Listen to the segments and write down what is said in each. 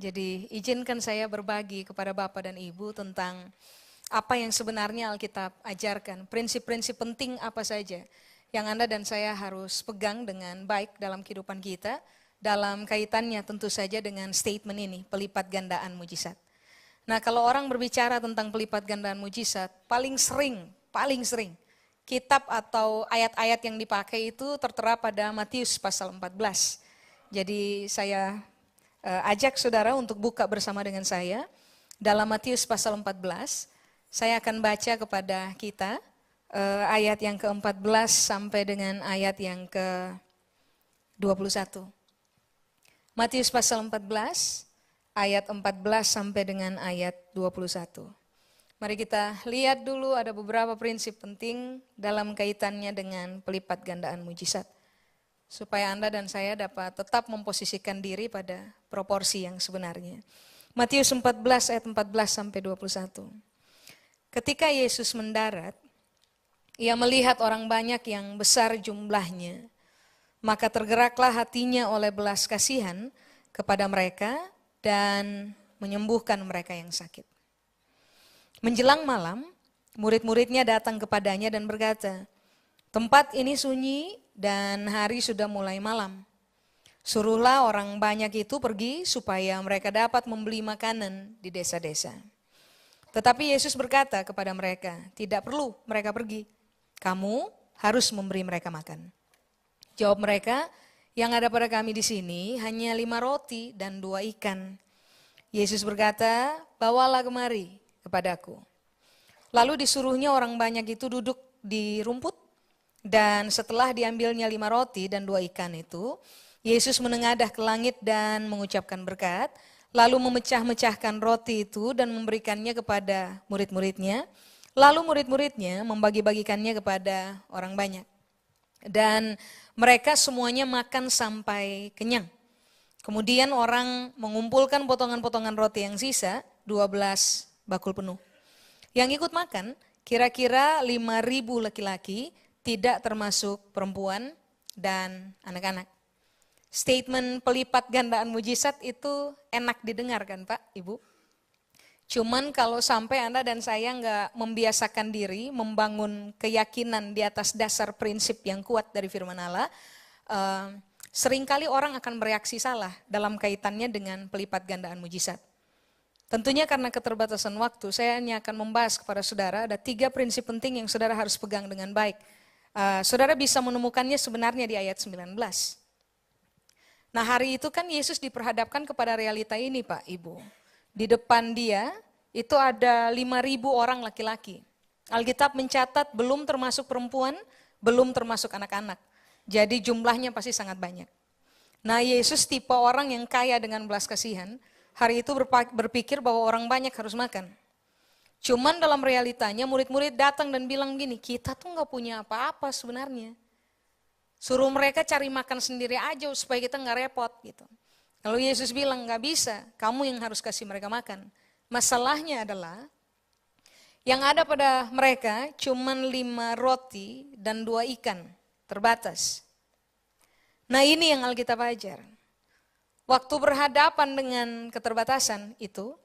Jadi izinkan saya berbagi kepada Bapak dan Ibu tentang apa yang sebenarnya Alkitab ajarkan. Prinsip-prinsip penting apa saja yang Anda dan saya harus pegang dengan baik dalam kehidupan kita. Dalam kaitannya tentu saja dengan statement ini, pelipat gandaan mujizat. Nah, kalau orang berbicara tentang pelipat gandaan mujizat, paling sering kitab atau ayat-ayat yang dipakai itu tertera pada Matius pasal 14. Jadi saya ajak saudara untuk buka bersama dengan saya dalam Matius pasal 14. Saya akan baca kepada kita ayat yang ke-14 sampai dengan ayat yang ke-21. Matius pasal 14 ayat 14 sampai dengan ayat 21. Mari kita lihat dulu, ada beberapa prinsip penting dalam kaitannya dengan pelipat gandaan mujizat. Supaya Anda dan saya dapat tetap memposisikan diri pada proporsi yang sebenarnya. Matius 14 ayat 14 sampai 21. Ketika Yesus mendarat, ia melihat orang banyak yang besar jumlahnya. Maka tergeraklah hatinya oleh belas kasihan kepada mereka dan menyembuhkan mereka yang sakit. Menjelang malam, murid-muridnya datang kepadanya dan berkata, "Tempat ini sunyi dan hari sudah mulai malam. Suruhlah orang banyak itu pergi supaya mereka dapat membeli makanan di desa-desa." Tetapi Yesus berkata kepada mereka, "Tidak perlu mereka pergi. Kamu harus memberi mereka makan." Jawab mereka, "Yang ada pada kami di sini hanya 5 roti dan 2 ikan." Yesus berkata, "Bawalah kemari kepadaku." Lalu disuruhnya orang banyak itu duduk di rumput, dan setelah diambilnya 5 roti dan 2 ikan itu, Yesus menengadah ke langit dan mengucapkan berkat, lalu memecah-mecahkan roti itu dan memberikannya kepada murid-muridnya, lalu murid-muridnya membagi-bagikannya kepada orang banyak. Dan mereka semuanya makan sampai kenyang. Kemudian orang mengumpulkan potongan-potongan roti yang sisa, 12 bakul penuh. Yang ikut makan kira-kira 5.000 laki-laki, tidak termasuk perempuan dan anak-anak. Statement pelipat gandaan mujizat itu enak didengar kan Pak, Ibu? Cuman kalau sampai Anda dan saya nggak membiasakan diri membangun keyakinan di atas dasar prinsip yang kuat dari firman Allah, seringkali orang akan bereaksi salah dalam kaitannya dengan pelipat gandaan mujizat. Tentunya karena keterbatasan waktu, saya hanya akan membahas kepada saudara ada 3 prinsip penting yang saudara harus pegang dengan baik. Saudara bisa menemukannya sebenarnya di ayat 19. Nah, hari itu kan Yesus diperhadapkan kepada realita ini Pak, Ibu. Di depan dia itu ada 5.000 orang laki-laki. Alkitab mencatat belum termasuk perempuan, belum termasuk anak-anak. Jadi jumlahnya pasti sangat banyak. Nah, Yesus tipe orang yang kaya dengan belas kasihan, hari itu berpikir bahwa orang banyak harus makan. Cuman dalam realitanya murid-murid datang dan bilang gini, "Kita tuh gak punya apa-apa sebenarnya. Suruh mereka cari makan sendiri aja supaya kita gak repot." gitu. Lalu Yesus bilang, "Gak bisa, kamu yang harus kasih mereka makan." Masalahnya adalah, yang ada pada mereka cuman 5 roti dan 2 ikan, terbatas. Nah, ini yang Alkitab ajar. Waktu berhadapan dengan keterbatasan itu,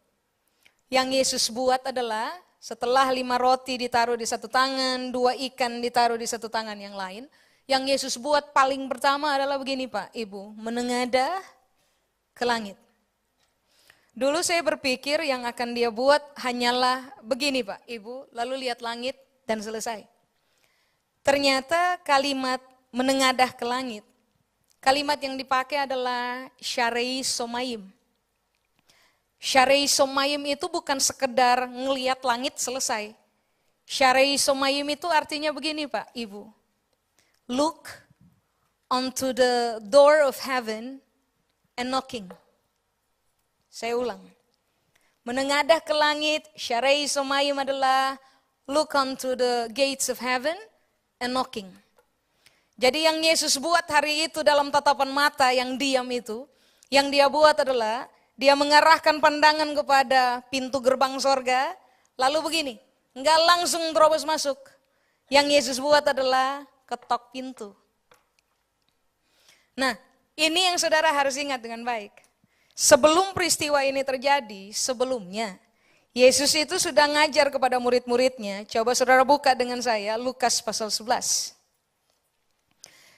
yang Yesus buat adalah setelah 5 roti ditaruh di satu tangan, 2 ikan ditaruh di satu tangan yang lain, yang Yesus buat paling pertama adalah begini Pak, Ibu, menengadah ke langit. Dulu saya berpikir yang akan dia buat hanyalah begini Pak, Ibu, lalu lihat langit dan selesai. Ternyata kalimat menengadah ke langit, kalimat yang dipakai adalah syarei somayim. Syarei somayim itu bukan sekedar ngelihat langit selesai. Syarei somayim itu artinya begini Pak, Ibu. Look onto the door of heaven and knocking. Saya ulang. Menengadah ke langit, syarei somayim adalah look onto the gates of heaven and knocking. Jadi yang Yesus buat hari itu dalam tatapan mata yang diam itu, yang dia buat adalah dia mengarahkan pandangan kepada pintu gerbang sorga, lalu begini, enggak langsung terobos masuk. Yang Yesus buat adalah ketok pintu. Nah, ini yang saudara harus ingat dengan baik. Sebelum peristiwa ini terjadi, sebelumnya, Yesus itu sudah ngajar kepada murid-muridnya. Coba saudara buka dengan saya, Lukas pasal 11.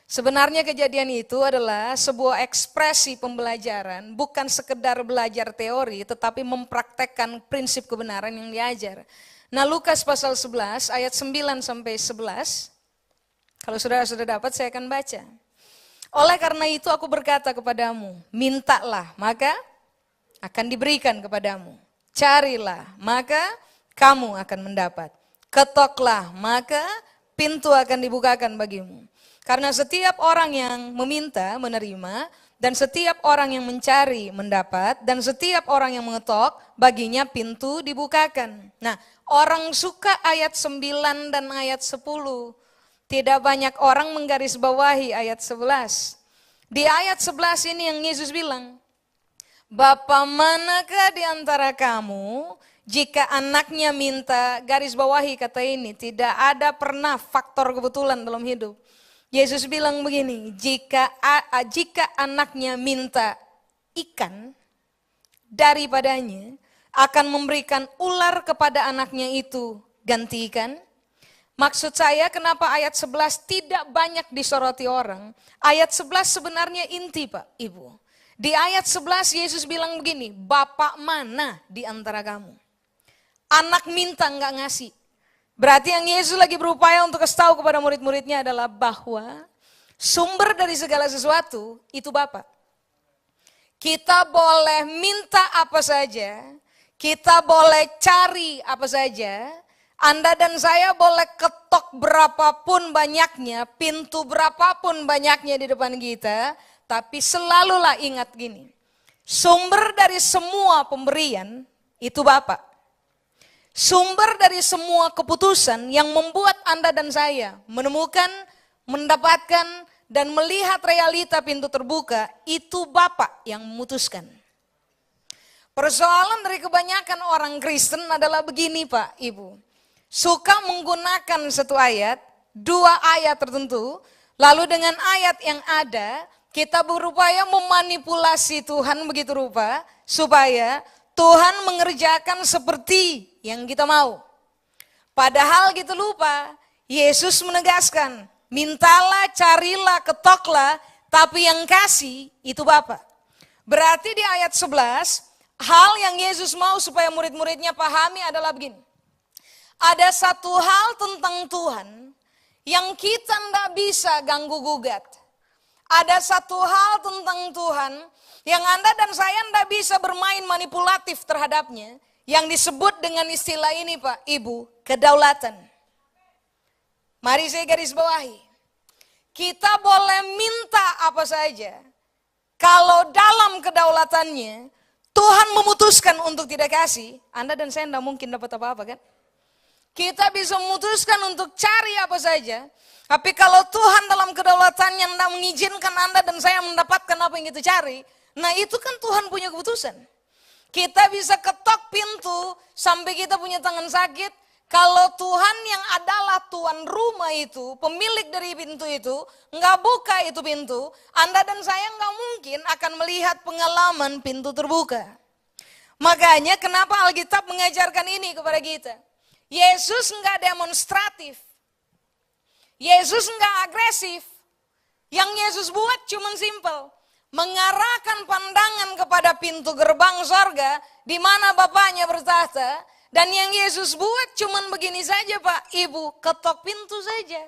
Sebenarnya kejadian itu adalah sebuah ekspresi pembelajaran, bukan sekedar belajar teori, tetapi mempraktekkan prinsip kebenaran yang diajar. Nah, Lukas pasal 11 ayat 9 sampai 11, kalau saudara sudah dapat saya akan baca. Oleh karena itu aku berkata kepadamu, mintalah maka akan diberikan kepadamu. Carilah maka kamu akan mendapat. Ketoklah maka pintu akan dibukakan bagimu. Karena setiap orang yang meminta menerima, dan setiap orang yang mencari mendapat, dan setiap orang yang mengetok baginya pintu dibukakan. Nah, orang suka ayat 9 dan ayat 10. Tidak banyak orang menggarisbawahi ayat 11. Di ayat 11 ini yang Yesus bilang, Bapa manakah di antara kamu jika anaknya minta, garis bawahi kata ini, tidak ada pernah faktor kebetulan dalam hidup. Yesus bilang begini, jika anaknya minta ikan daripadanya, akan memberikan ular kepada anaknya itu ganti ikan. Maksud saya kenapa ayat 11 tidak banyak disoroti orang. Ayat 11 sebenarnya inti Pak, Ibu. Di ayat 11 Yesus bilang begini, Bapak mana di antara kamu? Anak minta enggak ngasih. Berarti yang Yesus lagi berupaya untuk kasih tahu kepada murid-muridnya adalah bahwa sumber dari segala sesuatu itu Bapa. Kita boleh minta apa saja, kita boleh cari apa saja, Anda dan saya boleh ketok berapapun banyaknya, pintu berapapun banyaknya di depan kita, tapi selalulah ingat gini, sumber dari semua pemberian itu Bapa. Sumber dari semua keputusan yang membuat Anda dan saya menemukan, mendapatkan, dan melihat realita pintu terbuka, itu Bapa yang memutuskan. Persoalan dari kebanyakan orang Kristen adalah begini Pak, Ibu. Suka menggunakan satu ayat, dua ayat tertentu, lalu dengan ayat yang ada, kita berupaya memanipulasi Tuhan begitu rupa, supaya Tuhan mengerjakan seperti yang kita mau. Padahal kita lupa, Yesus menegaskan, mintalah, carilah, ketoklah, tapi yang kasih itu Bapa. Berarti di ayat 11, hal yang Yesus mau supaya murid-muridnya pahami adalah begini. Ada satu hal tentang Tuhan yang kita tidak bisa ganggu gugat. Ada satu hal tentang Tuhan yang Anda dan saya tidak bisa bermain manipulatif terhadapnya. Yang disebut dengan istilah ini Pak, Ibu, kedaulatan. Mari saya garis bawahi. Kita boleh minta apa saja. Kalau dalam kedaulatannya, Tuhan memutuskan untuk tidak kasih, Anda dan saya tidak mungkin dapat apa-apa kan? Kita bisa memutuskan untuk cari apa saja. Tapi kalau Tuhan dalam kedaulatannya tidak mengizinkan Anda dan saya mendapatkan apa yang kita cari, nah itu kan Tuhan punya keputusan. Kita bisa ketok pintu sampai kita punya tangan sakit. Kalau Tuhan yang adalah tuan rumah itu, pemilik dari pintu itu, nggak buka itu pintu, Anda dan saya nggak mungkin akan melihat pengalaman pintu terbuka. Makanya kenapa Alkitab mengajarkan ini kepada kita. Yesus nggak demonstratif. Yesus nggak agresif. Yang Yesus buat cuma simpel. Mengarahkan pandangan kepada pintu gerbang sorga di mana Bapaknya bertahta, dan yang Yesus buat cuman begini saja Pak, Ibu, ketok pintu saja.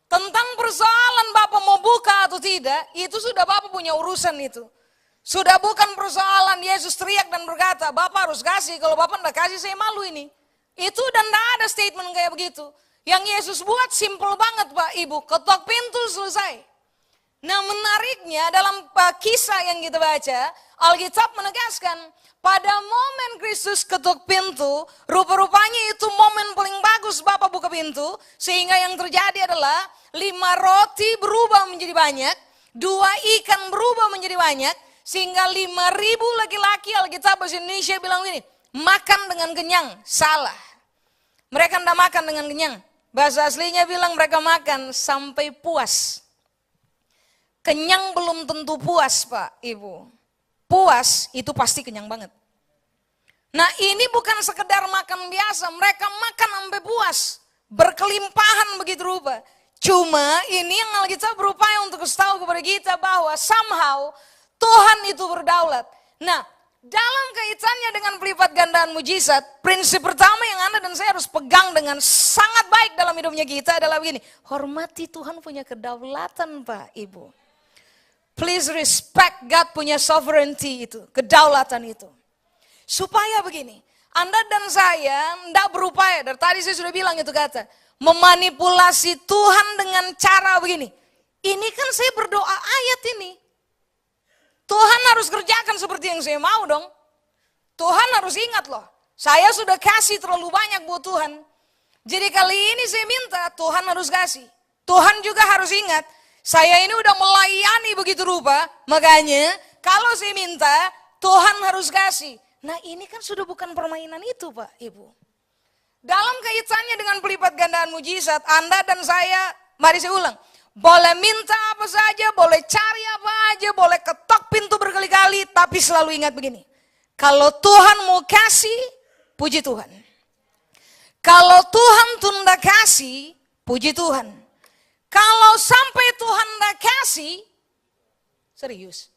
Tentang persoalan Bapak mau buka atau tidak, itu sudah Bapak punya urusan itu. Sudah bukan persoalan Yesus teriak dan berkata, Bapak harus kasih, kalau Bapak tidak kasih saya malu ini. Itu dan tidak ada statement kayak begitu. Yang Yesus buat simple banget Pak, Ibu, ketok pintu selesai. Nah menariknya dalam kisah yang kita baca, Alkitab menegaskan pada momen Kristus ketuk pintu, rupa-rupanya itu momen paling bagus Bapak buka pintu, sehingga yang terjadi adalah 5 roti berubah menjadi banyak, 2 ikan berubah menjadi banyak, sehingga 5.000 laki-laki, Alkitab bahasa Indonesia bilang ini, makan dengan kenyang. Salah. Mereka tidak makan dengan kenyang. Bahasa aslinya bilang mereka makan sampai puas. Kenyang belum tentu puas Pak, Ibu. puas, itu pasti kenyang banget. Nah ini bukan sekedar makan biasa, mereka makan sampai puas, berkelimpahan begitu rupa. Cuma ini yang Alkitab berupaya untuk kasih tahu kepada kita bahwa somehow Tuhan itu berdaulat. Nah, dalam kaitannya dengan pelipat gandaan mujizat, prinsip pertama yang Anda dan saya harus pegang dengan sangat baik dalam hidupnya kita adalah begini. Hormati Tuhan punya kedaulatan Pak, Ibu. Please respect God punya sovereignty itu, kedaulatan itu. Supaya begini, Anda dan saya tidak berupaya, dari tadi saya sudah bilang itu kata, memanipulasi Tuhan dengan cara begini. Ini kan saya berdoa ayat ini. Tuhan harus kerjakan seperti yang saya mau dong. Tuhan harus ingat loh, saya sudah kasih terlalu banyak buat Tuhan. Jadi kali ini saya minta Tuhan harus kasih. Tuhan juga harus ingat, saya ini udah melayani begitu rupa, makanya kalau saya minta Tuhan harus kasih. Nah ini kan sudah bukan permainan itu Pak, Ibu. Dalam kaitannya dengan pelipat gandaan mujizat, Anda dan saya, mari saya ulang. Boleh minta apa saja, boleh cari apa aja, boleh ketok pintu berkali-kali, tapi selalu ingat begini. Kalau Tuhan mau kasih, puji Tuhan. Kalau Tuhan tunda kasih, puji Tuhan. Kalau sampai Tuhan tidak kasih, serius.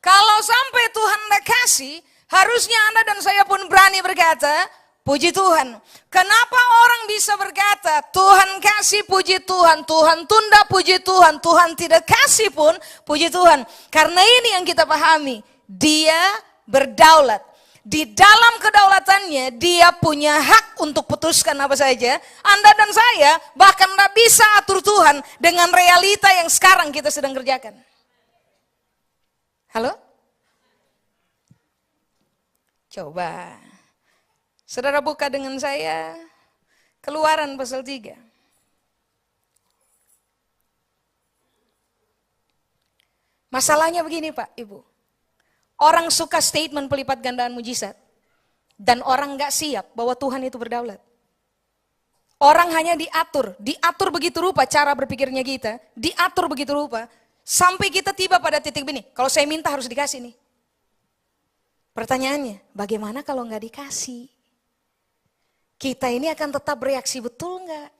Kalau sampai Tuhan tidak kasih, harusnya Anda dan saya pun berani berkata, puji Tuhan. Kenapa orang bisa berkata, Tuhan kasih puji Tuhan, Tuhan tunda puji Tuhan, Tuhan tidak kasih pun puji Tuhan. Karena ini yang kita pahami, Dia berdaulat. Di dalam kedaulatannya, Dia punya hak untuk putuskan apa saja. Anda dan saya bahkan tidak bisa atur Tuhan dengan realita yang sekarang kita sedang kerjakan. Halo? Coba. Saudara buka dengan saya Keluaran pasal 3. Masalahnya begini Pak, Ibu. Orang suka statement pelipat gandaan mujizat. Dan orang gak siap bahwa Tuhan itu berdaulat. Orang hanya diatur begitu rupa cara berpikirnya kita. Diatur begitu rupa. Sampai kita tiba pada titik ini. Kalau saya minta harus dikasih nih. Pertanyaannya, bagaimana kalau gak dikasih? Kita ini akan tetap bereaksi betul enggak?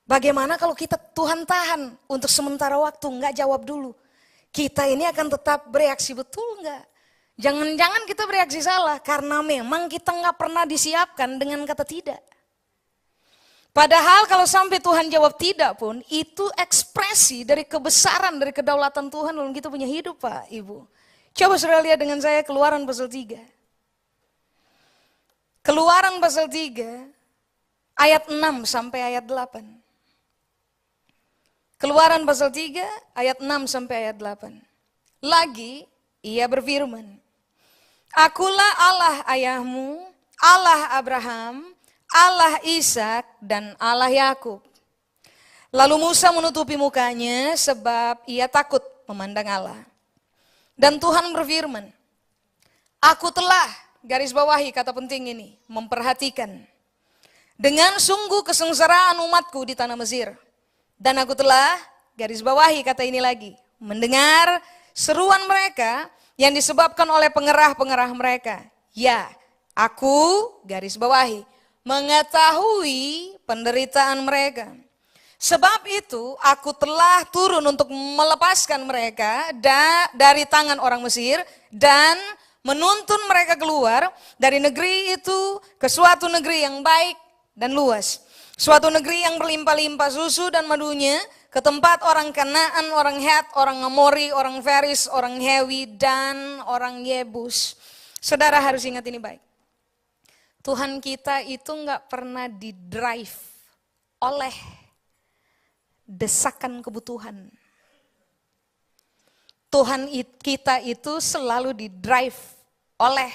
Bagaimana kalau kita Tuhan tahan untuk sementara waktu, enggak jawab dulu. Kita ini akan tetap bereaksi betul enggak? Jangan-jangan kita bereaksi salah karena memang kita enggak pernah disiapkan dengan kata tidak. Padahal kalau sampai Tuhan jawab tidak pun, itu ekspresi dari kebesaran, dari kedaulatan Tuhan dalam kita punya hidup Pak, Ibu. Coba saudara lihat dengan saya Keluaran pasal 3. Keluaran pasal 3 ayat 6 sampai ayat 8. Keluaran pasal 3 ayat 6 sampai ayat 8. Lagi ia berfirman, Akulah Allah ayahmu, Allah Abraham, Allah Ishak dan Allah Yakub. Lalu Musa menutupi mukanya sebab ia takut memandang Allah. Dan Tuhan berfirman, Aku telah, garis bawahi kata penting ini, memperhatikan dengan sungguh kesengsaraan umatku di tanah Mesir. Dan aku telah, garis bawahi kata ini lagi, mendengar seruan mereka yang disebabkan oleh pengerah-pengerah mereka. Ya, aku, garis bawahi, mengetahui penderitaan mereka. Sebab itu aku telah turun untuk melepaskan mereka dari tangan orang Mesir dan menuntun mereka keluar dari negeri itu ke suatu negeri yang baik dan luas. Suatu negeri yang berlimpah-limpah susu dan madunya, ke tempat orang Kanaan, orang Het, orang Amori, orang Feris, orang Hewi, dan orang Yebus. Saudara harus ingat ini baik. Tuhan kita itu gak pernah didrive oleh desakan kebutuhan. Tuhan kita itu selalu didrive oleh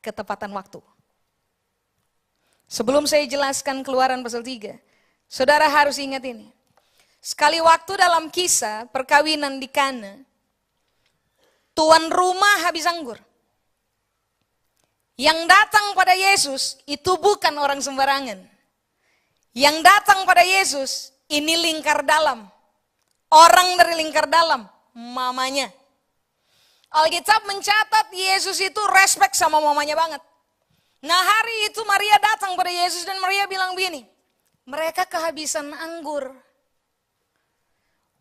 ketepatan waktu. Sebelum saya jelaskan Keluaran pasal 3, saudara harus ingat ini. Sekali waktu dalam kisah perkawinan di Kana, tuan rumah habis anggur. Yang datang pada Yesus itu bukan orang sembarangan. Yang datang pada Yesus ini lingkar dalam. Orang dari lingkar dalam, mamanya. Alkitab mencatat Yesus itu respect sama mamanya banget. Nah hari itu Maria datang pada Yesus dan Maria bilang begini, mereka kehabisan anggur.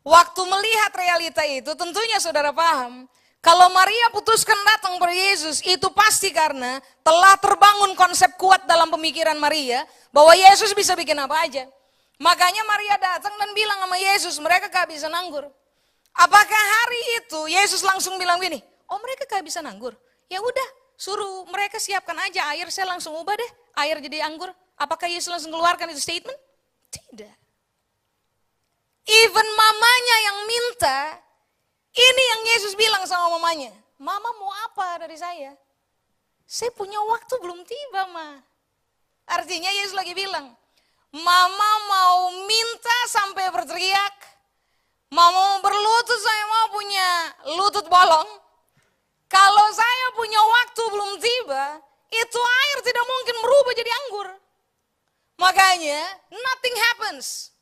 Waktu melihat realita itu tentunya saudara paham, kalau Maria putuskan datang pada Yesus itu pasti karena telah terbangun konsep kuat dalam pemikiran Maria bahwa Yesus bisa bikin apa aja. Makanya Maria datang dan bilang sama Yesus, mereka kehabisan anggur. Apakah hari itu Yesus langsung bilang gini, oh mereka kehabisan anggur? Ya udah, suruh mereka siapkan aja air, saya langsung ubah deh air jadi anggur. Apakah Yesus langsung keluarkan itu statement? Tidak. Even mamanya yang minta, ini yang Yesus bilang sama mamanya, mama mau apa dari saya? Saya punya waktu belum tiba, ma. Artinya Yesus lagi bilang, mama mau minta sampai berteriak, mama mau berlutut, saya mau punya lutut bolong. Kalau saya punya waktu belum tiba, itu air tidak mungkin berubah jadi anggur. Makanya, nothing happens.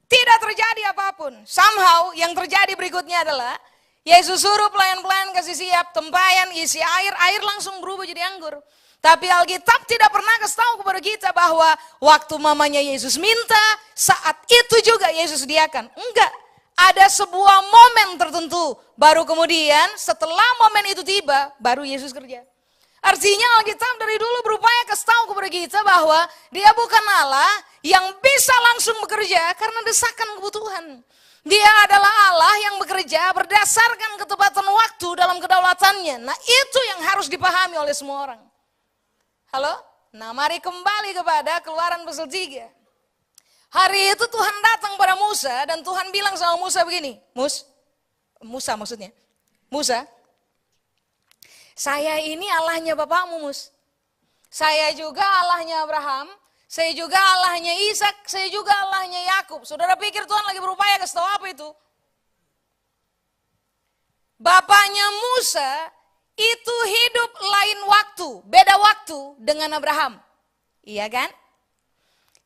Tidak terjadi apapun. Somehow yang terjadi berikutnya adalah Yesus suruh pelayan-pelayan kasih siap tempayan, isi air, air langsung berubah jadi anggur. Tapi Alkitab tidak pernah kasih tahu kepada kita bahwa waktu mamanya Yesus minta, saat itu juga Yesus sediakan. Enggak, ada sebuah momen tertentu. Baru kemudian setelah momen itu tiba, baru Yesus kerja. Artinya Alkitab dari dulu berupaya kasih tahu kepada kita bahwa dia bukan Allah yang bisa langsung bekerja karena desakan kebutuhan. Dia adalah Allah yang bekerja berdasarkan ketepatan waktu dalam kedaulatannya. Nah itu yang harus dipahami oleh semua orang. Halo? Nah mari kembali kepada Keluaran pasal 3. Hari itu Tuhan datang pada Musa dan Tuhan bilang sama Musa begini. Musa, saya ini Allahnya bapakmu, Mus. Saya juga Allahnya Abraham, saya juga Allahnya Ishak, saya juga Allahnya Yakub. Saudara pikir Tuhan lagi berupaya kasih tahu apa itu? Bapaknya Musa itu hidup lain waktu, beda waktu dengan Abraham. Iya kan?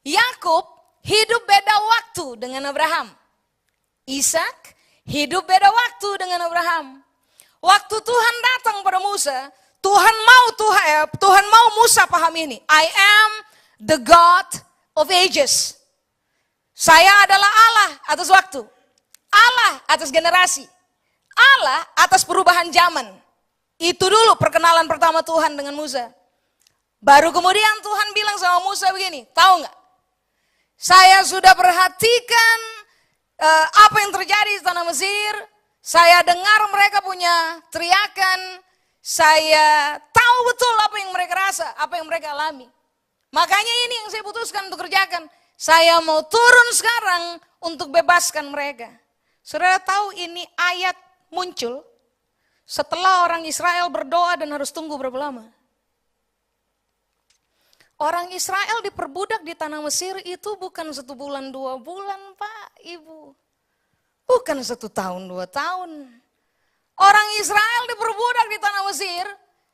Yakub hidup beda waktu dengan Abraham. Ishak hidup beda waktu dengan Abraham. Waktu Tuhan datang pada Musa, Tuhan mau Musa paham ini. I am the God of ages. Saya adalah Allah atas waktu. Allah atas generasi. Allah atas perubahan zaman. Itu dulu perkenalan pertama Tuhan dengan Musa. Baru kemudian Tuhan bilang sama Musa begini, tahu nggak? Saya sudah perhatikan apa yang terjadi di tanah Mesir. Saya dengar mereka punya teriakan, saya tahu betul apa yang mereka rasa, apa yang mereka alami. Makanya ini yang saya putuskan untuk kerjakan. Saya mau turun sekarang untuk bebaskan mereka. Saudara tahu ini ayat muncul setelah orang Israel berdoa dan harus tunggu berapa lama? Orang Israel diperbudak di tanah Mesir itu bukan 1 bulan 2 bulan Pak, Ibu. Bukan 1 tahun 2 tahun. Orang Israel diperbudak di tanah Mesir,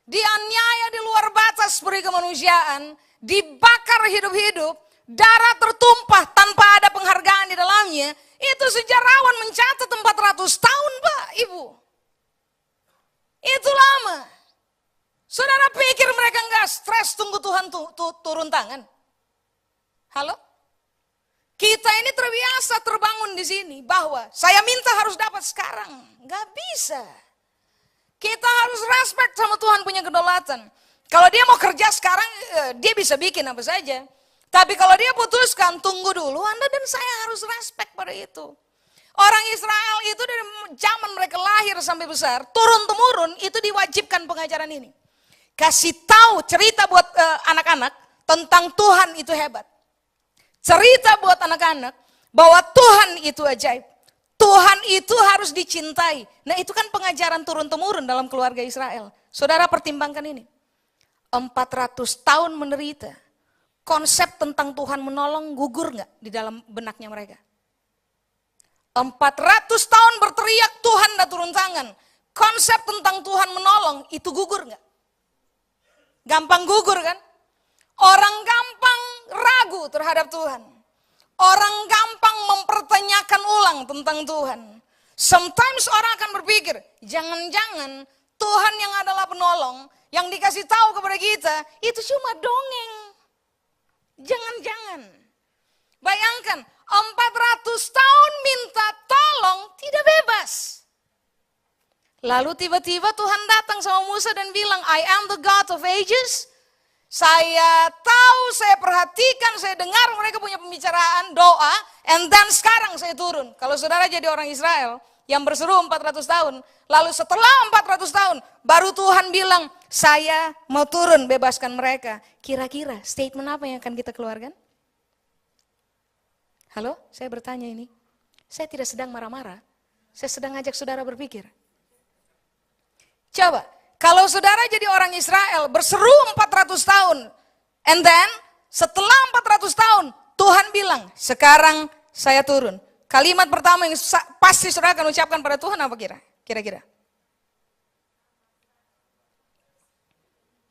dianiaya di luar batas peri kemanusiaan, dibakar hidup-hidup, darah tertumpah tanpa ada penghargaan di dalamnya. Itu sejarawan mencatat 400 tahun Pak, Ibu. Itu lama. Saudara pikir mereka enggak stres tunggu Tuhan turun tangan? Halo? Kita ini terbiasa terbangun di sini bahwa saya minta harus dapat sekarang. Gak bisa. Kita harus respect sama Tuhan punya kedaulatan. Kalau dia mau kerja sekarang, dia bisa bikin apa saja. Tapi kalau dia putuskan, tunggu dulu, Anda dan saya harus respect pada itu. Orang Israel itu dari zaman mereka lahir sampai besar, turun-temurun itu diwajibkan pengajaran ini. Kasih tahu cerita buat anak-anak tentang Tuhan itu hebat. Cerita buat anak-anak bahwa Tuhan itu ajaib. Tuhan itu harus dicintai. Nah itu kan pengajaran turun-temurun dalam keluarga Israel. Saudara pertimbangkan ini. 400 tahun menderita. Konsep tentang Tuhan menolong gugur gak di dalam benaknya mereka? 400 tahun berteriak Tuhan dah turun tangan. Konsep tentang Tuhan menolong itu gugur gak? Gampang gugur kan? Orang gampang ragu terhadap Tuhan. Orang gampang mempertanyakan ulang tentang Tuhan. Sometimes orang akan berpikir, jangan-jangan Tuhan yang adalah penolong, yang dikasih tahu kepada kita, itu cuma dongeng. Jangan-jangan. Bayangkan, 400 tahun minta tolong, tidak bebas. Lalu tiba-tiba Tuhan datang sama Musa dan bilang, I am the God of ages. Saya tahu, saya perhatikan, saya dengar mereka punya pembicaraan, doa, and then sekarang saya turun. Kalau saudara jadi orang Israel yang berseru 400 tahun, lalu setelah 400 tahun, baru Tuhan bilang, saya mau turun bebaskan mereka. Kira-kira statement apa yang akan kita keluarkan? Halo, saya bertanya ini. Saya tidak sedang marah-marah, saya sedang ngajak saudara berpikir. Coba, kalau saudara jadi orang Israel berseru 400 tahun, and then setelah 400 tahun, Tuhan bilang, sekarang saya turun. Kalimat pertama yang pasti saudara akan ucapkan pada Tuhan apa kira-kira?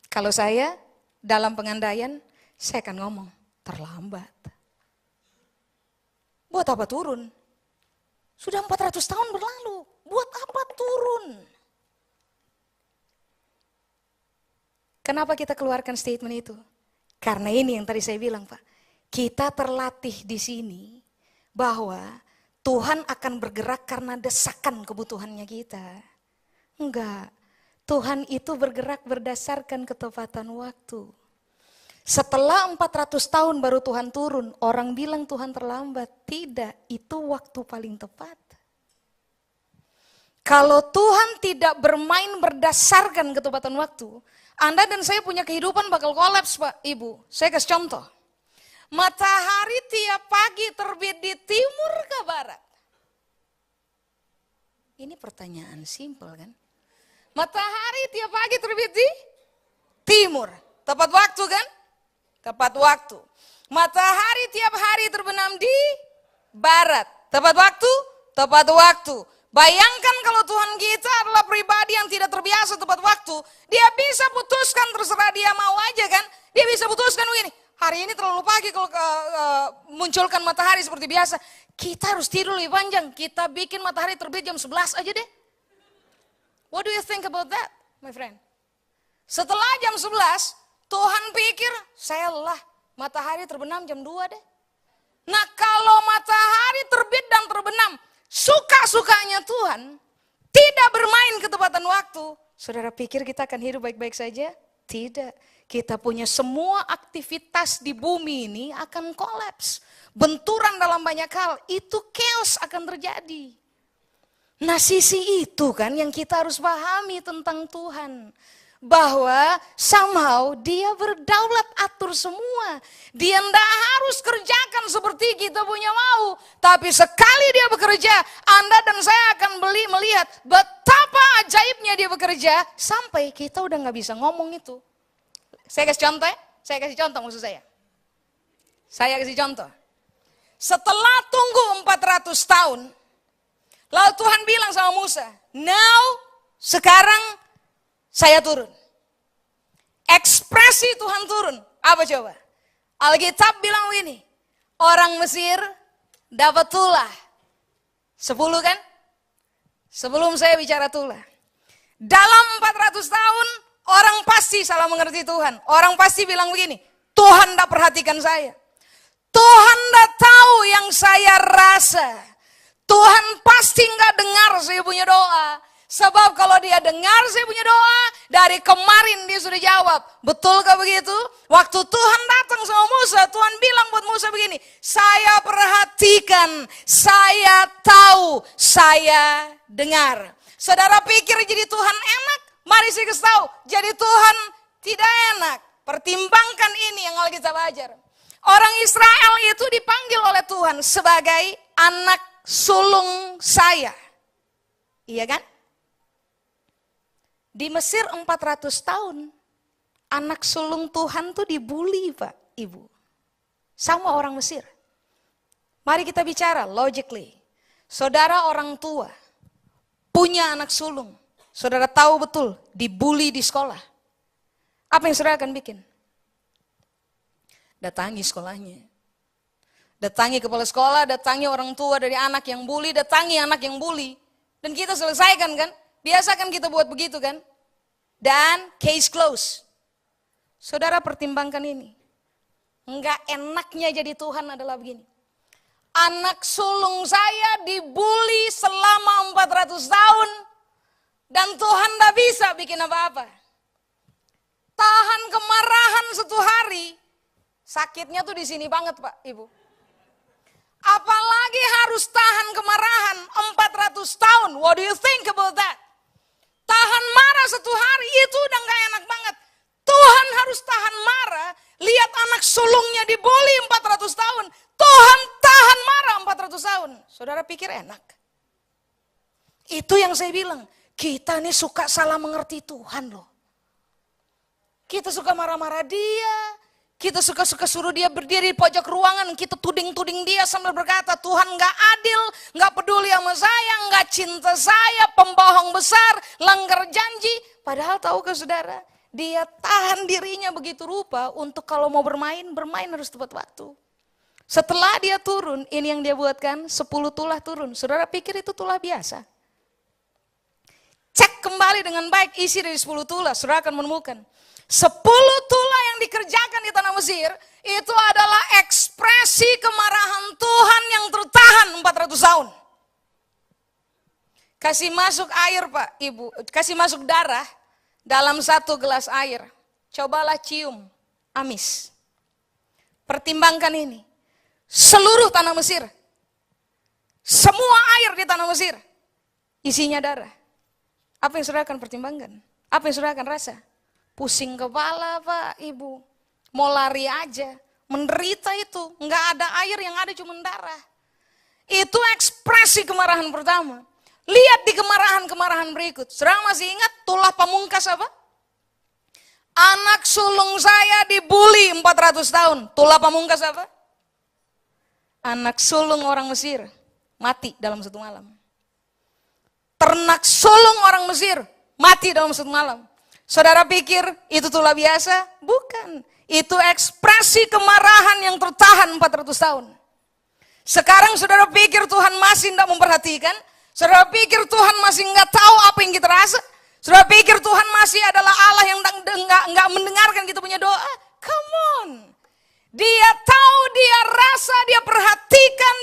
Kalau saya dalam pengandaian, saya akan ngomong, terlambat. Buat apa turun? Sudah 400 tahun berlalu, buat apa turun? Kenapa kita keluarkan statement itu? Karena ini yang tadi saya bilang, Pak. Kita terlatih di sini bahwa Tuhan akan bergerak karena desakan kebutuhannya kita. Enggak. Tuhan itu bergerak berdasarkan ketepatan waktu. Setelah 400 tahun baru Tuhan turun, orang bilang Tuhan terlambat. Tidak, itu waktu paling tepat. Kalau Tuhan tidak bermain berdasarkan ketepatan waktu, Anda dan saya punya kehidupan bakal kolaps, Pak, Ibu. Saya kasih contoh. Matahari tiap pagi terbit di timur ke barat. Ini pertanyaan simpel kan? Matahari tiap pagi terbit di timur. Tepat waktu kan? Tepat waktu. Matahari tiap hari terbenam di barat. Tepat waktu? Tepat waktu. Bayangkan kalau Tuhan kita adalah pribadi yang tidak terbiasa tepat waktu. Dia bisa putuskan terserah dia mau aja kan. Dia bisa putuskan begini. Hari ini terlalu pagi kalau munculkan matahari seperti biasa. Kita harus tidur lebih panjang. Kita bikin matahari terbit jam 11 aja deh. What do you think about that, my friend? Setelah jam 11, Tuhan pikir, saya lelah, matahari terbenam jam 2 deh. Nah kalau matahari terbit dan terbenam, suka-sukanya Tuhan, tidak bermain ketepatan waktu. Saudara pikir kita akan hidup baik-baik saja? Tidak. Kita punya semua aktivitas di bumi ini akan kolaps. Benturan dalam banyak hal, itu chaos akan terjadi. Nah sisi itu kan yang kita harus pahami tentang Tuhan. Bahwa somehow dia berdaulat atur semua. Dia tidak harus kerjakan seperti kita punya mau. Tapi sekali dia bekerja, Anda dan saya akan melihat betapa ajaibnya dia bekerja. Sampai kita udah gak bisa ngomong itu. Saya kasih contoh ya. Saya kasih contoh maksud saya. Saya kasih contoh. Setelah tunggu 400 tahun. Lalu Tuhan bilang sama Musa. Now, sekarang saya turun. Ekspresi Tuhan turun. Apa coba? Alkitab bilang begini. Orang Mesir dapat tulah. 10 kan? Sebelum saya bicara tulah. Dalam 400 tahun, orang pasti salah mengerti Tuhan. Orang pasti bilang begini. Tuhan tidak perhatikan saya. Tuhan tidak tahu yang saya rasa. Tuhan pasti nggak dengar saya punya doa. Sebab kalau dia dengar saya punya doa, dari kemarin dia sudah jawab. Betulkah begitu? Waktu Tuhan datang sama Musa, Tuhan bilang buat Musa begini, saya perhatikan, saya tahu, saya dengar. Saudara pikir jadi Tuhan enak? Mari saya kasih tahu, jadi Tuhan tidak enak. Pertimbangkan ini yang Alkitab ajar. Orang Israel itu dipanggil oleh Tuhan sebagai anak sulung saya. Iya kan? Di Mesir 400 tahun, anak sulung Tuhan tuh dibully Pak, Ibu. Sama orang Mesir. Mari kita bicara logically. Saudara orang tua, punya anak sulung. Saudara tahu betul, dibully di sekolah. Apa yang saudara akan bikin? Datangi sekolahnya. Datangi kepala sekolah, datangi orang tua dari anak yang bully, datangi anak yang bully. Dan kita selesaikan kan? Biasa kan kita buat begitu kan? dan case close. Saudara pertimbangkan ini. Enggak enaknya jadi Tuhan adalah begini. Anak sulung saya dibully selama 400 tahun. Dan Tuhan tidak bisa bikin apa-apa. Tahan kemarahan 1 hari. Sakitnya tuh di sini banget Pak, Ibu. Apalagi harus tahan kemarahan 400 tahun. What do you think about that? Tahan marah 1 hari itu udah gak enak banget. Tuhan harus tahan marah. Lihat anak sulungnya dibully 400 tahun. Tuhan tahan marah 400 tahun. Saudara pikir enak? Itu yang saya bilang. Kita ini suka salah mengerti Tuhan loh. Kita suka marah-marah dia. Kita suka suruh dia berdiri di pojok ruangan. Kita tuding-tuding dia sambil berkata, Tuhan gak adil, gak peduli sama saya, gak cinta saya, pembohong besar, langgar janji. Padahal tahukah saudara, dia tahan dirinya begitu rupa untuk kalau mau bermain harus tepat waktu. Setelah dia turun, ini yang dia buatkan, 10 tulah turun. Saudara pikir itu tulah biasa? Cek kembali dengan baik isi dari 10 tulah, saudara akan menemukan. 10 tulah yang dikerjakan di tanah Mesir, itu adalah ekspresi kemarahan Tuhan yang tertahan 400 tahun. Kasih masuk air Pak, Ibu, kasih masuk darah dalam 1 gelas air. Cobalah cium, amis. Pertimbangkan ini. Seluruh tanah Mesir, semua air di tanah Mesir, isinya darah. Apa yang saudara akan pertimbangkan? Apa yang saudara akan rasa? Pusing kepala Pak, Ibu. Mau lari aja. Menderita itu. Nggak ada air, yang ada cuma darah. Itu ekspresi kemarahan pertama. Lihat di kemarahan-kemarahan berikut. Saudara masih ingat tulah pamungkas apa? Anak sulung saya dibully 400 tahun. Tulah pamungkas apa? Anak sulung orang Mesir mati dalam 1 malam. Ternak sulung orang Mesir mati dalam 1 malam. Saudara pikir itu tulah biasa? Bukan. Itu ekspresi kemarahan yang tertahan 400 tahun. Sekarang saudara pikir Tuhan masih tidak memperhatikan? Saudara pikir Tuhan masih nggak tahu apa yang kita rasa? Saudara pikir Tuhan masih adalah Allah yang nggak mendengarkan kita punya doa? Come on. Dia tahu, dia rasa, dia perhatikan,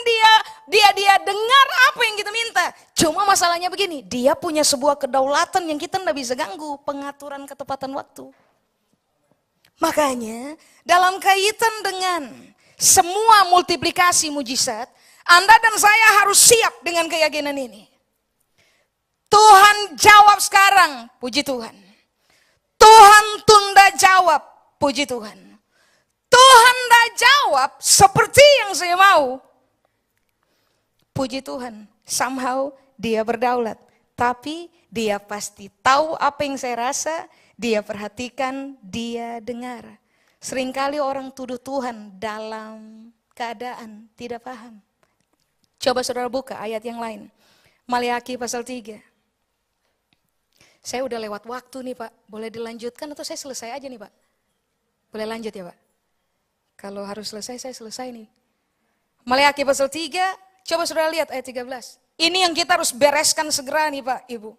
dia dengar apa yang kita minta. Cuma masalahnya begini, dia punya sebuah kedaulatan yang kita tidak bisa ganggu, pengaturan ketepatan waktu. Makanya dalam kaitan dengan semua multiplikasi mujizat, Anda dan saya harus siap dengan keyakinan ini. Tuhan jawab sekarang, puji Tuhan. Tuhan tunda jawab, puji Tuhan. Tuhan dah jawab seperti yang saya mau. Puji Tuhan, somehow dia berdaulat. Tapi dia pasti tahu apa yang saya rasa, dia perhatikan, dia dengar. Seringkali orang tuduh Tuhan dalam keadaan tidak paham. Coba saudara buka ayat yang lain. Maleakhi pasal 3. Saya udah lewat waktu nih Pak, boleh dilanjutkan atau saya selesai aja nih Pak? Boleh lanjut ya Pak? Kalau harus selesai, saya selesai nih. Maleakhi pasal 3, coba saudara lihat ayat 13. Ini yang kita harus bereskan segera nih Pak, Ibu.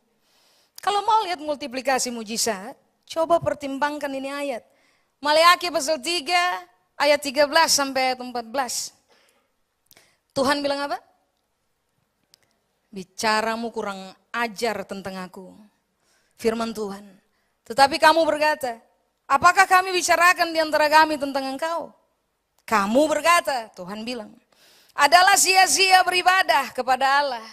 Kalau mau lihat multiplikasi mujizat, coba pertimbangkan ini ayat. Maleakhi pasal 3, ayat 13 sampai ayat 14. Tuhan bilang apa? Bicaramu kurang ajar tentang aku. Firman Tuhan. Tetapi kamu berkata, apakah kami bicarakan di antara kami tentang engkau? Kamu berkata, Tuhan bilang, adalah sia-sia beribadah kepada Allah.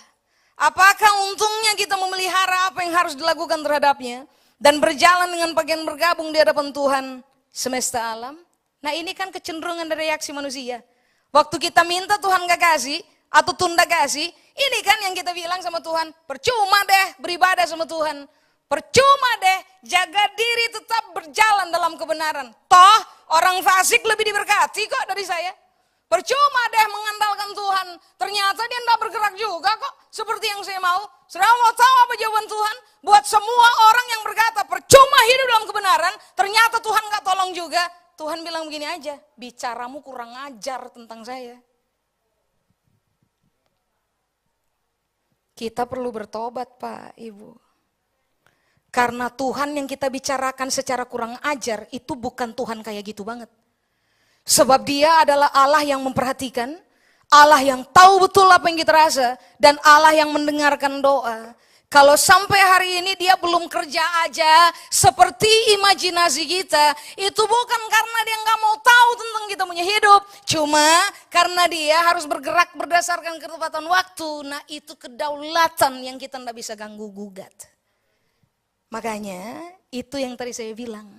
Apakah untungnya kita memelihara apa yang harus dilakukan terhadapnya dan berjalan dengan pakaian bergabung di hadapan Tuhan semesta alam? Nah ini kan kecenderungan dari reaksi manusia. Waktu kita minta Tuhan gak kasih atau tunda kasih, ini kan yang kita bilang sama Tuhan, percuma deh beribadah sama Tuhan. Percuma deh jaga diri tetap berjalan dalam kebenaran. Toh orang fasik lebih diberkati kok dari saya. Percuma deh mengandalkan Tuhan. Ternyata dia tidak bergerak juga kok seperti yang saya mau. Saudara mau tahu apa jawaban Tuhan? Buat semua orang yang berkata percuma hidup dalam kebenaran, ternyata Tuhan gak tolong juga. Tuhan bilang begini aja, bicaramu kurang ajar tentang saya. Kita perlu bertobat Pak, Ibu. Karena Tuhan yang kita bicarakan secara kurang ajar itu bukan Tuhan kayak gitu banget. Sebab dia adalah Allah yang memperhatikan, Allah yang tahu betul apa yang kita rasa, dan Allah yang mendengarkan doa. Kalau sampai hari ini dia belum kerja aja seperti imajinasi kita, itu bukan karena dia nggak mau tahu tentang kita punya hidup. Cuma karena dia harus bergerak berdasarkan ketepatan waktu. Nah itu kedaulatan yang kita nggak bisa ganggu gugat. Makanya itu yang tadi saya bilang.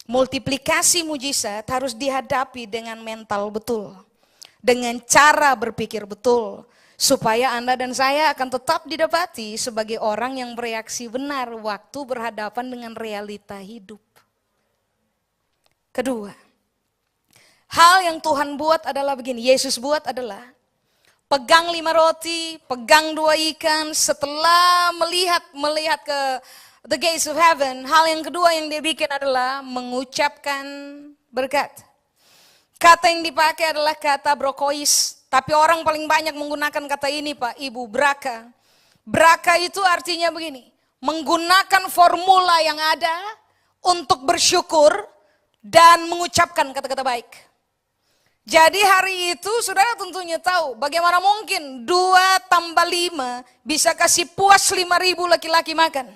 Multiplikasi mujizat harus dihadapi dengan mental betul. Dengan cara berpikir betul. Supaya Anda dan saya akan tetap didapati sebagai orang yang bereaksi benar waktu berhadapan dengan realita hidup. Kedua, hal yang Tuhan buat adalah begini, Yesus buat adalah pegang 5 roti, pegang 2 ikan, setelah melihat ke the gates of heaven, hal yang kedua yang dia bikin adalah mengucapkan berkat. Kata yang dipakai adalah kata brokois, tapi orang paling banyak menggunakan kata ini Pak, Ibu, braka. Braka itu artinya begini, menggunakan formula yang ada untuk bersyukur dan mengucapkan kata-kata baik. Jadi hari itu saudara tentunya tahu bagaimana mungkin 2 tambah 5 bisa kasih puas 5.000 laki-laki makan.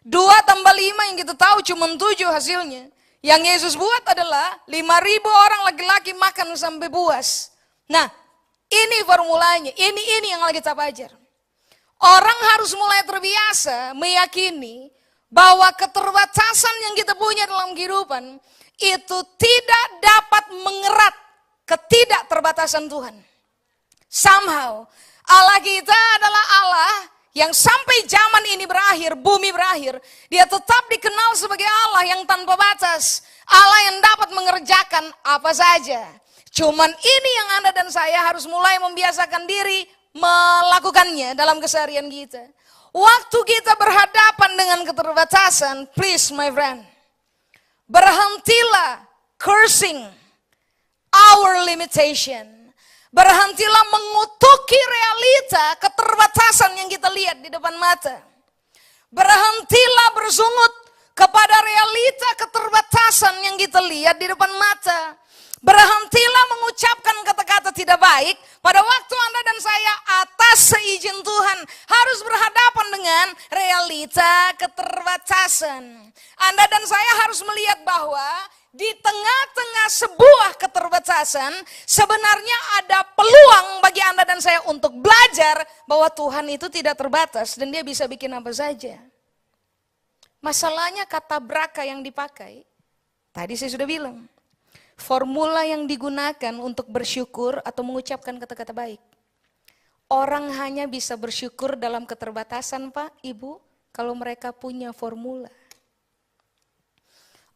2 tambah 5 yang kita tahu cuma 7 hasilnya. Yang Yesus buat adalah 5.000 orang laki-laki makan sampai puas. Nah, ini formulanya, ini yang lagi kita ajar. Orang harus mulai terbiasa meyakini bahwa keterbatasan yang kita punya dalam kehidupan itu tidak dapat mengerat ketidakterbatasan Tuhan. Somehow, Allah kita adalah Allah yang sampai zaman ini berakhir, bumi berakhir, dia tetap dikenal sebagai Allah yang tanpa batas. Allah yang dapat mengerjakan apa saja. Cuman ini yang Anda dan saya harus mulai membiasakan diri melakukannya dalam keseharian kita. Waktu kita berhadapan dengan keterbatasan, please my friend, berhentilah cursing our limitation. Berhentilah mengutuki realita keterbatasan yang kita lihat di depan mata. Berhentilah bersungut kepada realita keterbatasan yang kita lihat di depan mata. Berhentilah mengucapkan kata-kata tidak baik pada waktu Anda dan saya atas seizin Tuhan harus berhadapan dengan realita keterbatasan. Anda dan saya harus melihat bahwa di tengah-tengah sebuah keterbatasan, sebenarnya ada peluang bagi Anda dan saya untuk belajar bahwa Tuhan itu tidak terbatas dan dia bisa bikin apa saja. Masalahnya kata braka yang dipakai, tadi saya sudah bilang, formula yang digunakan untuk bersyukur atau mengucapkan kata-kata baik. Orang hanya bisa bersyukur dalam keterbatasan Pak, Ibu, kalau mereka punya formula.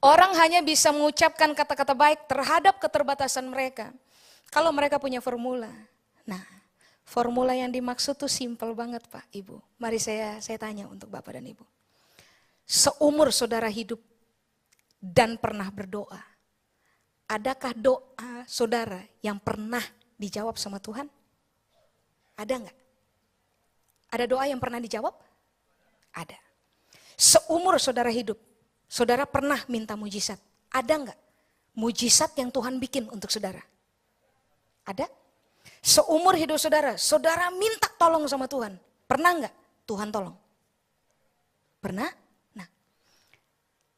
Orang hanya bisa mengucapkan kata-kata baik terhadap keterbatasan mereka kalau mereka punya formula. Nah, formula yang dimaksud tuh simpel banget Pak, Ibu. Mari saya tanya untuk Bapak dan Ibu. Seumur saudara hidup dan pernah berdoa, adakah doa saudara yang pernah dijawab sama Tuhan? Ada enggak? Ada doa yang pernah dijawab? Ada. Seumur saudara hidup, saudara pernah minta mujizat. Ada enggak mujizat yang Tuhan bikin untuk saudara? Ada? Seumur hidup saudara, saudara minta tolong sama Tuhan. Pernah enggak Tuhan tolong? Pernah? Nah,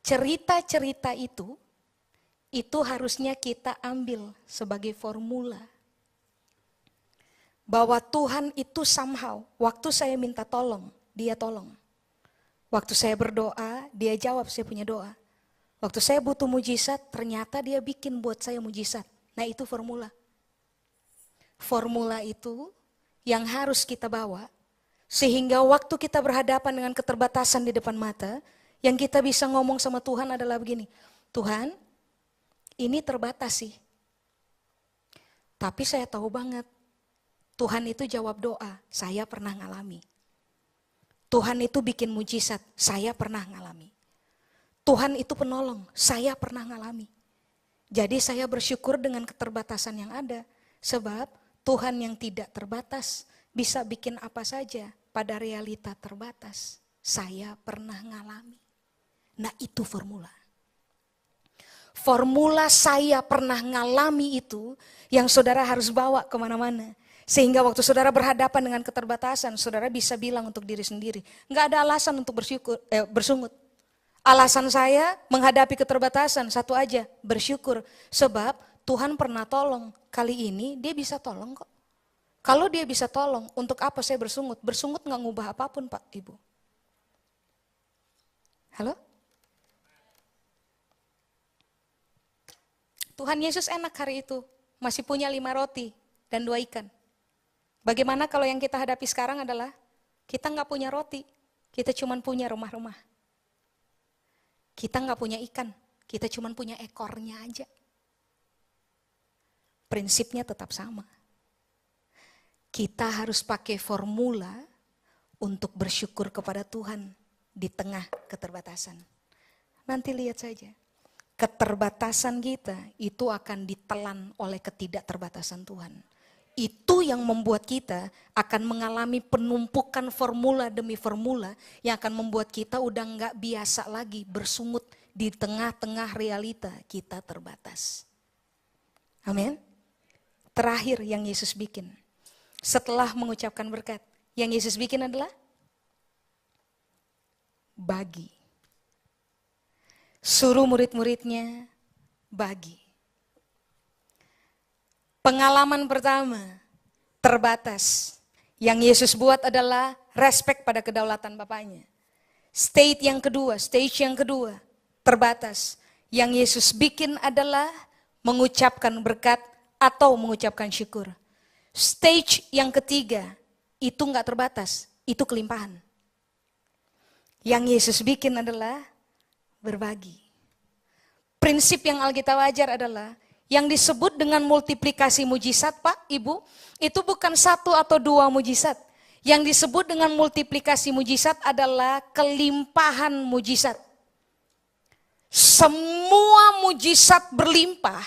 cerita-cerita itu harusnya kita ambil sebagai formula. Bahwa Tuhan itu somehow, waktu saya minta tolong, dia tolong. Waktu saya berdoa, dia jawab saya punya doa. Waktu saya butuh mujizat, ternyata dia bikin buat saya mujizat. Nah itu formula. Formula itu yang harus kita bawa, sehingga waktu kita berhadapan dengan keterbatasan di depan mata, yang kita bisa ngomong sama Tuhan adalah begini, Tuhan, ini terbatas sih. Tapi saya tahu banget, Tuhan itu jawab doa, saya pernah ngalami. Tuhan itu bikin mujizat, saya pernah ngalami. Tuhan itu penolong, saya pernah ngalami. Jadi saya bersyukur dengan keterbatasan yang ada. Sebab Tuhan yang tidak terbatas bisa bikin apa saja pada realita terbatas. saya pernah ngalami. Nah itu formula. Formula saya pernah ngalami itu yang saudara harus bawa kemana-mana. Sehingga waktu saudara berhadapan dengan keterbatasan, saudara bisa bilang untuk diri sendiri, nggak ada alasan untuk bersungut. Alasan saya menghadapi keterbatasan satu aja, bersyukur. Sebab Tuhan pernah tolong, kali ini dia bisa tolong kok. Kalau dia bisa tolong, untuk apa saya bersungut? Bersungut nggak ngubah apapun Pak, Ibu. Halo? Tuhan Yesus enak hari itu, masih punya 5 roti dan 2 ikan. Bagaimana kalau yang kita hadapi sekarang adalah, kita nggak punya roti, kita cuma punya rumah-rumah. Kita nggak punya ikan, kita cuma punya ekornya aja. Prinsipnya tetap sama. Kita harus pakai formula untuk bersyukur kepada Tuhan di tengah keterbatasan. Nanti lihat saja, keterbatasan kita itu akan ditelan oleh ketidakterbatasan Tuhan. Itu yang membuat kita akan mengalami penumpukan formula demi formula yang akan membuat kita udah nggak biasa lagi bersungut di tengah-tengah realita kita terbatas. Amin. Terakhir yang Yesus bikin, setelah mengucapkan berkat, yang Yesus bikin adalah bagi. Suruh murid-muridnya bagi. Pengalaman pertama, terbatas. Yang Yesus buat adalah respect pada kedaulatan Bapaknya. Stage yang kedua, terbatas. Yang Yesus bikin adalah mengucapkan berkat atau mengucapkan syukur. Stage yang ketiga, itu enggak terbatas, itu kelimpahan. Yang Yesus bikin adalah berbagi. Prinsip yang Alkitab ajar adalah yang disebut dengan multiplikasi mujizat, Pak, Ibu, itu bukan 1 atau 2 mujizat. Yang disebut dengan multiplikasi mujizat adalah kelimpahan mujizat. Semua mujizat berlimpah,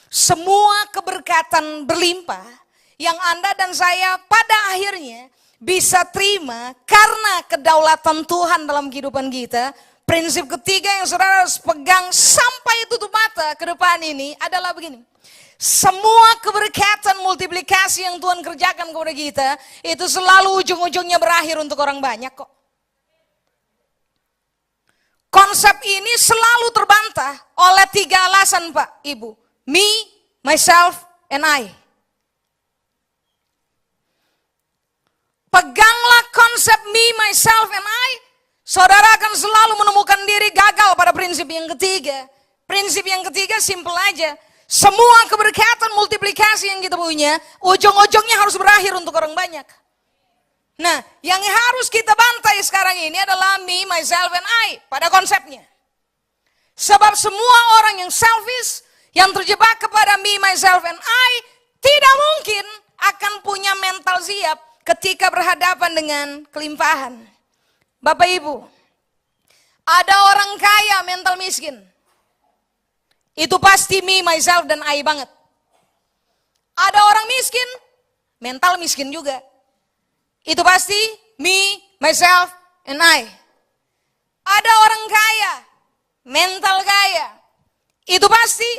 semua keberkatan berlimpah, yang Anda dan saya pada akhirnya bisa terima karena kedaulatan Tuhan dalam kehidupan kita. Prinsip ketiga yang saudara harus pegang sampai tutup mata ke depan ini adalah begini. Semua keberkatan multiplikasi yang Tuhan kerjakan kepada kita, itu selalu ujung-ujungnya berakhir untuk orang banyak kok. Konsep ini selalu terbantah oleh 3 alasan Pak, Ibu. Me, myself, and I. Peganglah konsep me, myself, and I. Saudara akan selalu menemukan diri gagal pada prinsip yang ketiga. Prinsip yang ketiga simple aja. Semua keberkatan multiplikasi yang kita punya, ujung-ujungnya harus berakhir untuk orang banyak. Nah, yang harus kita bantai sekarang ini adalah me, myself, and I pada konsepnya. Sebab semua orang yang selfish, yang terjebak kepada me, myself, and I, tidak mungkin akan punya mental siap ketika berhadapan dengan kelimpahan. Bapak Ibu, ada orang kaya mental miskin. Itu pasti me, myself, dan I banget. Ada orang miskin, mental miskin juga. Itu pasti me, myself, and I. Ada orang kaya, mental kaya. Itu pasti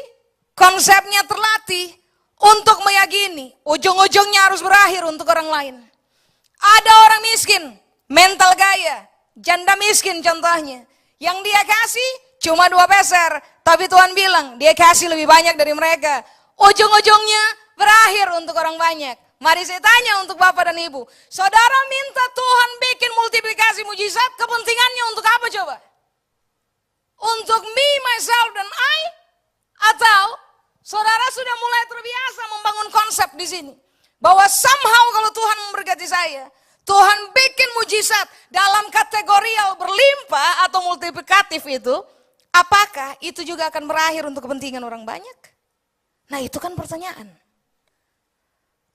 konsepnya terlatih untuk meyakini ujung-ujungnya harus berakhir untuk orang lain. Ada orang miskin, mental kaya, janda miskin contohnya. Yang dia kasih cuma 2 peser, tapi Tuhan bilang dia kasih lebih banyak dari mereka. Ujung-ujungnya berakhir untuk orang banyak. Mari saya tanya untuk Bapak dan Ibu. Saudara minta Tuhan bikin multiplikasi mujizat, kepentingannya untuk apa coba? Untuk me, myself, dan I? Atau saudara sudah mulai terbiasa membangun konsep di sini? Bahwa somehow kalau Tuhan memberkati saya, Tuhan bikin mujizat dalam kategorial berlimpah atau multiplikatif itu, apakah itu juga akan berakhir untuk kepentingan orang banyak? Nah itu kan pertanyaan.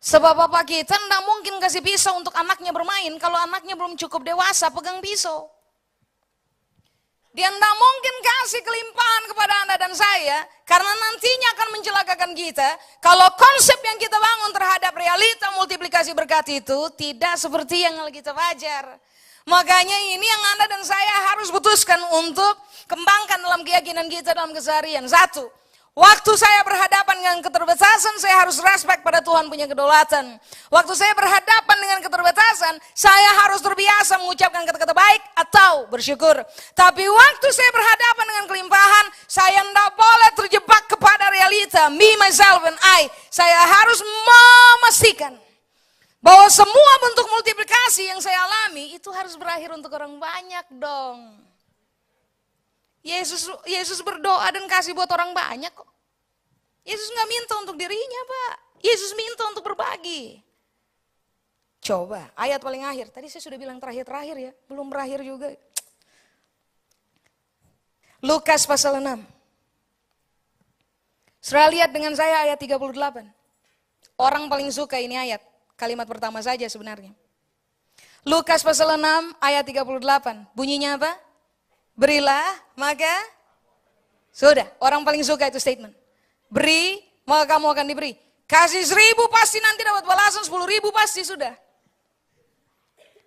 Sebab bapak kita tidak mungkin kasih pisau untuk anaknya bermain kalau anaknya belum cukup dewasa pegang pisau. Dia tidak mungkin kasih kelimpahan kepada Anda dan saya karena nantinya akan mencelakakan kita kalau konsep yang kita bangun terhadap realita multiplikasi berkat itu tidak seperti yang kita ajar. Makanya ini yang Anda dan saya harus putuskan untuk kembangkan dalam keyakinan kita dalam keseharian. Satu, waktu saya berhadapan dengan keterbatasan, saya harus respect pada Tuhan punya kedaulatan. Waktu saya berhadapan dengan keterbatasan, saya harus terbiasa mengucapkan kata-kata baik atau bersyukur. Tapi waktu saya berhadapan dengan kelimpahan, saya tidak boleh terjebak kepada realita, me, myself, and I. Saya harus memastikan bahwa semua bentuk multiplikasi yang saya alami itu harus berakhir untuk orang banyak dong. Yesus berdoa dan kasih buat orang banyak kok. Yesus nggak minta untuk dirinya, Pak. Yesus minta untuk berbagi. Coba, ayat paling akhir. Tadi saya sudah bilang terakhir-terakhir ya. Belum berakhir juga. Lukas pasal 6. Saudara lihat dengan saya ayat 38. Orang paling suka ini ayat. Kalimat pertama saja sebenarnya. Lukas pasal 6 ayat 38. Bunyinya apa? Berilah, maka sudah. Orang paling suka itu statement. Beri, maka kamu akan diberi. Kasih 1.000 pasti nanti dapat balasan, 10.000 pasti sudah.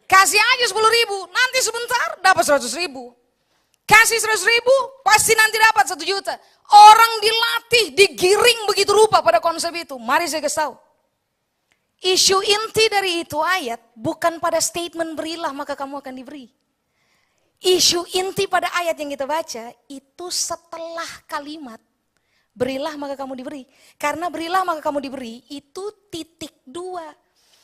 Kasih aja 10.000, nanti sebentar dapat 100.000. Kasih 100.000, pasti nanti dapat 1 juta. Orang dilatih, digiring begitu rupa pada konsep itu. Mari saya kasih tahu. Isu inti dari itu ayat bukan pada statement berilah maka kamu akan diberi. Isu inti pada ayat yang kita baca itu setelah kalimat berilah maka kamu diberi. Karena berilah maka kamu diberi itu titik 2.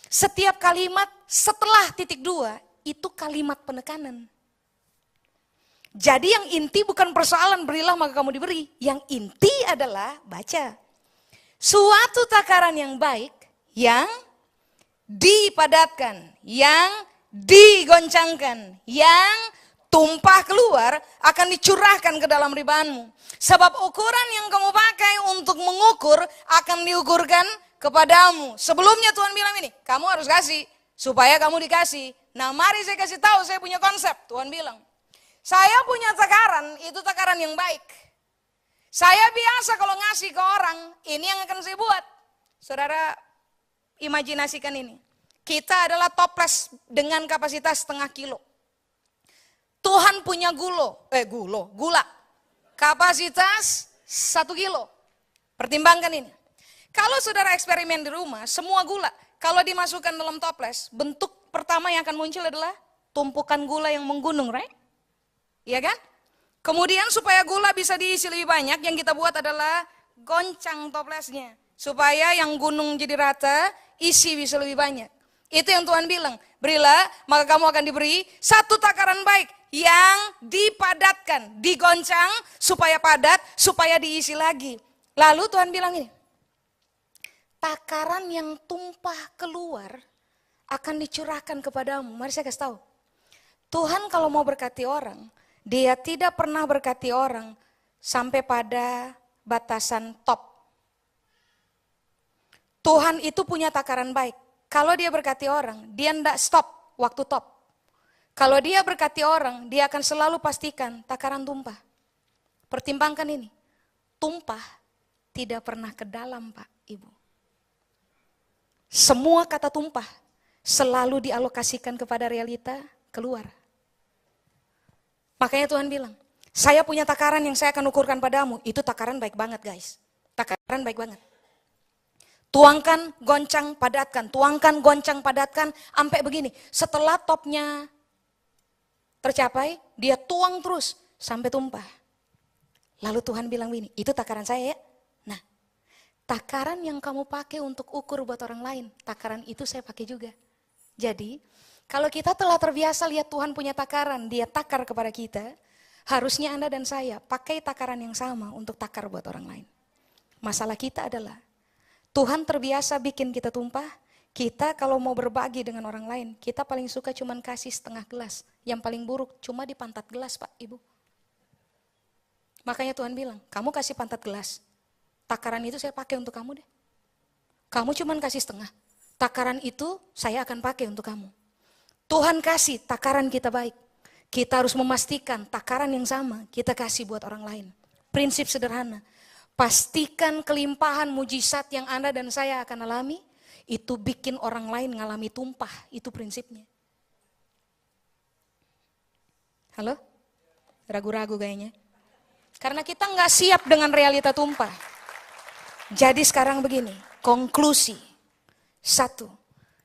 Setiap kalimat setelah titik 2 itu kalimat penekanan. Jadi yang inti bukan persoalan berilah maka kamu diberi. Yang inti adalah baca. Suatu takaran yang baik, yang dipadatkan, yang digoncangkan, yang tumpah keluar akan dicurahkan ke dalam ribaanmu. Sebab ukuran yang kamu pakai untuk mengukur akan diukurkan kepadamu. Sebelumnya Tuhan bilang ini, kamu harus kasih supaya kamu dikasih. Nah mari saya kasih tahu, saya punya konsep. Tuhan bilang, saya punya takaran, itu takaran yang baik. Saya biasa kalau ngasih ke orang, ini yang akan saya buat. Saudara, imajinasikan ini. Kita adalah toples dengan kapasitas setengah kilo. Tuhan punya gula. Kapasitas 1 kilo. Pertimbangkan ini. Kalau saudara eksperimen di rumah, semua gula. Kalau dimasukkan dalam toples, bentuk pertama yang akan muncul adalah tumpukan gula yang menggunung, right? Iya kan? Kemudian supaya gula bisa diisi lebih banyak, yang kita buat adalah goncang toplesnya. Supaya yang gunung jadi rata, isi bisa lebih banyak. Itu yang Tuhan bilang, berilah maka kamu akan diberi satu takaran baik yang dipadatkan, digoncang supaya padat, supaya diisi lagi. Lalu Tuhan bilang ini, takaran yang tumpah keluar akan dicurahkan kepadamu. Mari saya kasih tahu, Tuhan kalau mau berkati orang, Dia tidak pernah berkati orang sampai pada batasan top. Tuhan itu punya takaran baik. Kalau dia berkati orang, dia tidak stop waktu top. Kalau dia berkati orang, dia akan selalu pastikan takaran tumpah. Pertimbangkan ini, tumpah tidak pernah ke dalam, Pak, Ibu. Semua kata tumpah selalu dialokasikan kepada realita keluar. Makanya Tuhan bilang, saya punya takaran yang saya akan ukurkan padamu. Itu takaran baik banget, guys. Takaran baik banget. Tuangkan, goncang, padatkan. Tuangkan, goncang, padatkan. Sampai begini. Setelah topnya tercapai, dia tuang terus sampai tumpah. Lalu Tuhan bilang begini, itu takaran saya ya. Nah, takaran yang kamu pakai untuk ukur buat orang lain, takaran itu saya pakai juga. Jadi, kalau kita telah terbiasa lihat Tuhan punya takaran, dia takar kepada kita, harusnya Anda dan saya pakai takaran yang sama untuk takar buat orang lain. Masalah kita adalah, Tuhan terbiasa bikin kita tumpah, kita kalau mau berbagi dengan orang lain, kita paling suka cuman kasih setengah gelas. Yang paling buruk cuma di pantat gelas, Pak, Ibu. Makanya Tuhan bilang, kamu kasih pantat gelas, takaran itu saya pakai untuk kamu deh. Kamu cuman kasih setengah, takaran itu saya akan pakai untuk kamu. Tuhan kasih takaran kita baik. Kita harus memastikan takaran yang sama kita kasih buat orang lain. Prinsip sederhana. Pastikan kelimpahan mujizat yang Anda dan saya akan alami, itu bikin orang lain ngalami tumpah, itu prinsipnya. Halo? Ragu-ragu kayaknya. Karena kita nggak siap dengan realita tumpah. Jadi sekarang begini, konklusi. 1,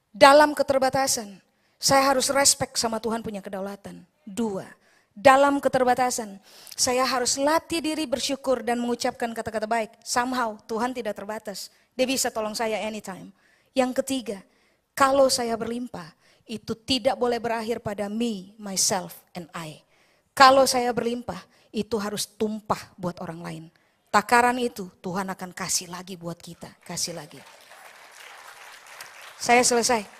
dalam keterbatasan, saya harus respect sama Tuhan punya kedaulatan. 2, dalam keterbatasan, saya harus latih diri bersyukur dan mengucapkan kata-kata baik. Somehow Tuhan tidak terbatas, Dia bisa tolong saya anytime. Yang ketiga, kalau saya berlimpah, itu tidak boleh berakhir pada me, myself, and I. Kalau saya berlimpah, itu harus tumpah buat orang lain. Takaran itu Tuhan akan kasih lagi buat kita, kasih lagi. Saya selesai.